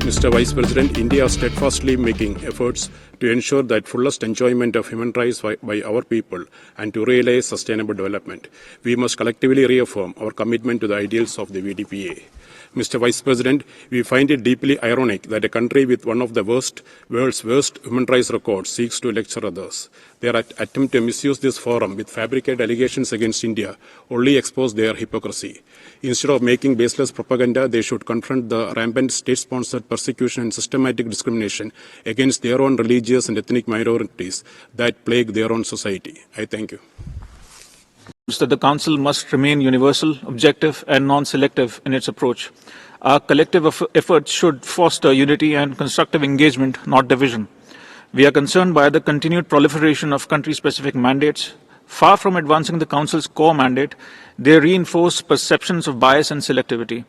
Mr. Vice President, India is steadfastly making efforts to ensure that fullest enjoyment of human rights by our people and to realize sustainable development. We must collectively reaffirm our commitment to the ideals of the VDPA. Mr. Vice President, we find it deeply ironic that a country with one of the world's worst human rights records seeks to lecture others. Their attempt to misuse this forum with fabricated allegations against India only expose their hypocrisy. Instead of making baseless propaganda, they should confront the rampant state-sponsored persecution and systematic discrimination against their own religious and ethnic minorities that plague their own society. I thank you. That the Council must remain universal, objective and non-selective in its approach. Our collective efforts should foster unity and constructive engagement, not division. We are concerned by the continued proliferation of country-specific mandates. Far from advancing the Council's core mandate, they reinforce perceptions of bias and selectivity.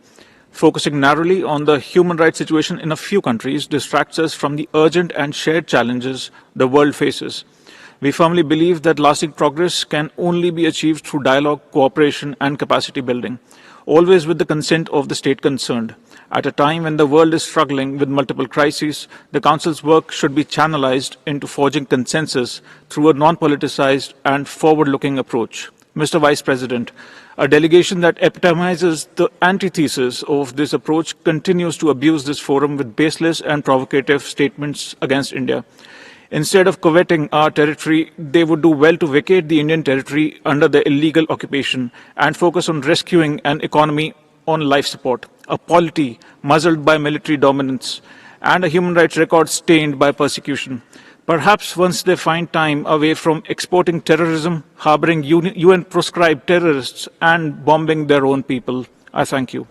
Focusing narrowly on the human rights situation in a few countries distracts us from the urgent and shared challenges the world faces. We firmly believe that lasting progress can only be achieved through dialogue, cooperation and capacity building, always with the consent of the state concerned. At a time when the world is struggling with multiple crises, the Council's work should be channelized into forging consensus through a non-politicized and forward-looking approach. Mr. Vice President, a delegation that epitomizes the antithesis of this approach continues to abuse this forum with baseless and provocative statements against India. Instead of coveting our territory, they would do well to vacate the Indian territory under the illegal occupation and focus on rescuing an economy on life support, a polity muzzled by military dominance, and a human rights record stained by persecution. Perhaps once they find time away from exporting terrorism, harboring UN-proscribed terrorists, and bombing their own people. I thank you.